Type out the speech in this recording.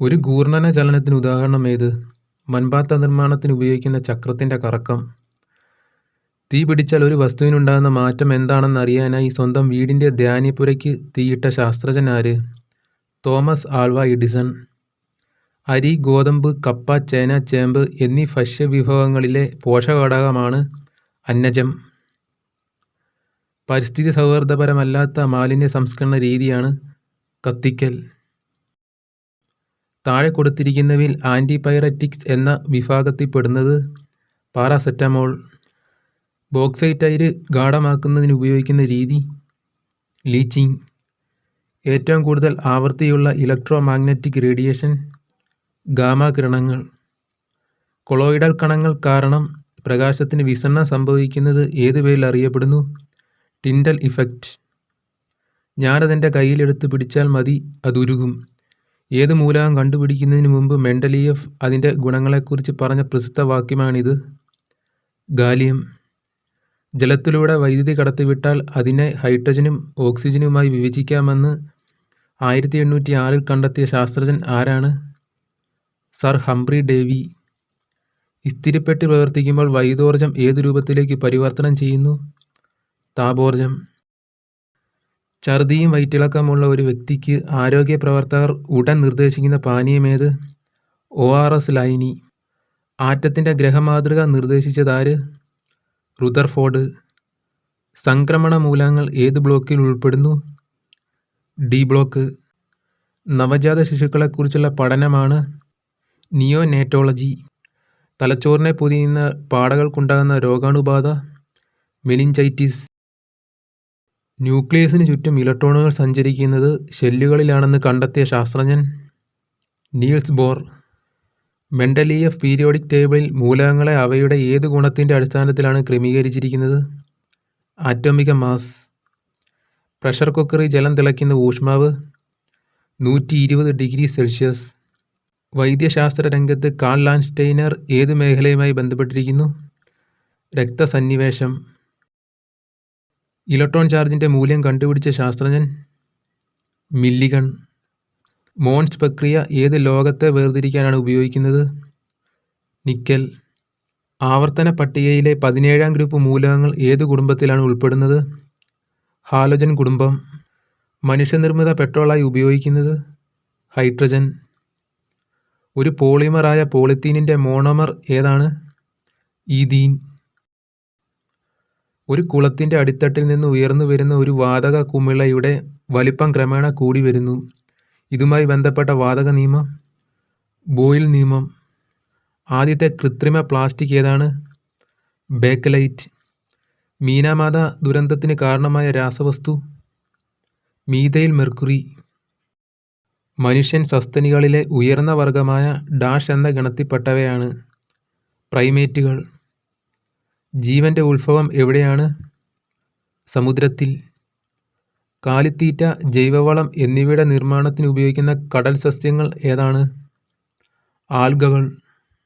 ഒരു ഘൂർണന ചലനത്തിന് ഉദാഹരണം ഏത്? മൺപാത്ര നിർമ്മാണത്തിന് ഉപയോഗിക്കുന്ന ചക്രത്തിന്റെ കറക്കം. തീ പിടിച്ചാൽ ഒരു വസ്തുവിനുണ്ടാകുന്ന മാറ്റം എന്താണെന്ന് അറിയാനായി സ്വന്തം വീടിന്റെ ധാന്യപ്പുരയ്ക്ക് തീയിട്ട ശാസ്ത്രജ്ഞൻ ആര്? Thomas Alva Edison. അരി, ഗോതമ്പ്, കപ്പ, ചേന, ചേമ്പ് എന്നീ ഭക്ഷ്യവിഭവങ്ങളിലെ പോഷകഘടകമാണ് അന്നജം. പരിസ്ഥിതി സൗഹാർദ്ദപരമല്ലാത്ത മാലിന്യ സംസ്കരണ രീതിയാണ് കത്തിക്കൽ. താഴെ കൊടുത്തിരിക്കുന്നവയിൽ ആന്റിപൈററ്റിക്സ് എന്ന വിഭാഗത്തിൽപ്പെടുന്നത് പാരാസെറ്റമോൾ. ബോക്സൈറ്റ് അയിര് ഗാഢമാക്കുന്നതിന് ഉപയോഗിക്കുന്ന രീതി ലീച്ചിങ്. ഏറ്റവും കൂടുതൽ ആവൃത്തിയുള്ള ഇലക്ട്രോ മാഗ്നറ്റിക് റേഡിയേഷൻ ഗാമാ കിരണങ്ങൾ. കൊളോയിഡൽ കണങ്ങൾ കാരണം പ്രകാശത്തിന് വിസരണം സംഭവിക്കുന്നത് ഏതു പേരിൽ അറിയപ്പെടുന്നു? Tyndall effect. ഞാനതെൻ്റെ കയ്യിലെടുത്ത് പിടിച്ചാൽ മതി, അതുരുകും. ഏത് മൂലകം കണ്ടുപിടിക്കുന്നതിന് മുമ്പ് മെൻഡലീയേഫ് അതിൻ്റെ ഗുണങ്ങളെക്കുറിച്ച് പറഞ്ഞ പ്രസിദ്ധ വാക്യമാണിത്. ഗാലിയം. ജലത്തിലൂടെ വൈദ്യുതി കടത്തിവിട്ടാൽ അതിനെ ഹൈഡ്രജനും ഓക്സിജനുമായി വിഭജിക്കാമെന്ന് 1806 കണ്ടെത്തിയ ശാസ്ത്രജ്ഞൻ ആരാണ്? Sir Humphrey Davy. ഇസ്തിരിപ്പെട്ടി പ്രവർത്തിക്കുമ്പോൾ വൈദ്യോർജ്ജം ഏതു രൂപത്തിലേക്ക് പരിവർത്തനം ചെയ്യുന്നു? താപോർജ്ജം. ഛർദിയും വയറ്റിളക്കമുള്ള ഒരു വ്യക്തിക്ക് ആരോഗ്യ പ്രവർത്തകർ ഉടൻ നിർദ്ദേശിക്കുന്ന പാനീയമേത്? ORS ലൈനി. ആറ്റത്തിൻ്റെ ഗ്രഹമാതൃക നിർദ്ദേശിച്ചതാര്? റുദർഫോർഡ്. സംക്രമണ മൂലകങ്ങൾ ഏത് ബ്ലോക്കിൽ ഉൾപ്പെടുന്നു? D block. നവജാത ശിശുക്കളെക്കുറിച്ചുള്ള പഠനമാണ് നിയോനേറ്റോളജി. തലച്ചോറിനെ പൊതിയുന്ന പാടകൾക്കുണ്ടാകുന്ന രോഗാണുബാധ മെനിഞ്ചൈറ്റിസ്. ന്യൂക്ലിയസിന് ചുറ്റും ഇലക്ട്രോണുകൾ സഞ്ചരിക്കുന്നത് ഷെല്ലുകളിലാണെന്ന് കണ്ടെത്തിയ ശാസ്ത്രജ്ഞൻ നീൽസ് ബോർ. മെൻഡലീയേഫ് പീരിയോഡിക് ടേബിളിൽ മൂലകങ്ങളെ അവയുടെ ഏത് ഗുണത്തിൻ്റെ അടിസ്ഥാനത്തിലാണ് ക്രമീകരിച്ചിരിക്കുന്നത്? ആറ്റോമിക മാസ്. പ്രഷർ കുക്കറിൽ ജലം തിളയ്ക്കുന്ന ഊഷ്മാവ് 120 ഡിഗ്രി സെൽഷ്യസ്. വൈദ്യശാസ്ത്ര രംഗത്ത് കാൾ ലാൻഡ്സ്റ്റൈനർ ഏതു മേഖലയുമായി ബന്ധപ്പെട്ടിരിക്കുന്നു? രക്തസന്നിവേശം. ഇലക്ട്രോൺ ചാർജിൻ്റെ മൂല്യം കണ്ടുപിടിച്ച ശാസ്ത്രജ്ഞൻ മില്ലിഗൺ. മോൺസ് പ്രക്രിയ ഏത് ലോഹത്തെ വേർതിരിക്കാനാണ് ഉപയോഗിക്കുന്നത്? നിക്കൽ. ആവർത്തന പട്ടികയിലെ 17ാം ഗ്രൂപ്പ് മൂലകങ്ങൾ ഏത് കുടുംബത്തിലാണ് ഉൾപ്പെടുന്നത്? ഹാലോജൻ കുടുംബം. മനുഷ്യനിർമ്മിത പെട്രോളായി ഉപയോഗിക്കുന്നത് ഹൈഡ്രജൻ. ഒരു പോളിമറായ പോളിത്തീനിൻ്റെ മോണോമർ ഏതാണ്? ഈഥീൻ. ഒരു കുളത്തിൻ്റെ അടിത്തട്ടിൽ നിന്ന് ഉയർന്നു വരുന്ന ഒരു വാതക കുമിളയുടെ വലിപ്പം ക്രമേണ കൂടി വരുന്നു. ഇതുമായി ബന്ധപ്പെട്ട വാതക നിയമം ബോയിൽ നിയമം. ആദ്യത്തെ കൃത്രിമ പ്ലാസ്റ്റിക് ഏതാണ്? ബേക്കലൈറ്റ്. മീനാമാത ദുരന്തത്തിന് കാരണമായ രാസവസ്തു മീഥൈൽ മെർക്കുറി. മനുഷ്യൻ സസ്തനികളിലെ ഉയർന്ന വർഗമായ ഡാഷ് എന്ന ഗണത്തിൽപ്പെട്ടവയാണ് പ്രൈമേറ്റുകൾ. ജീവൻ്റെ ഉത്ഭവം എവിടെയാണ്? സമുദ്രത്തിൽ. കാലിത്തീറ്റ, ജൈവവളം എന്നിവയുടെ നിർമ്മാണത്തിന് ഉപയോഗിക്കുന്ന കടൽ സസ്യങ്ങൾ ഏതാണ്? ആൽഗകൾ.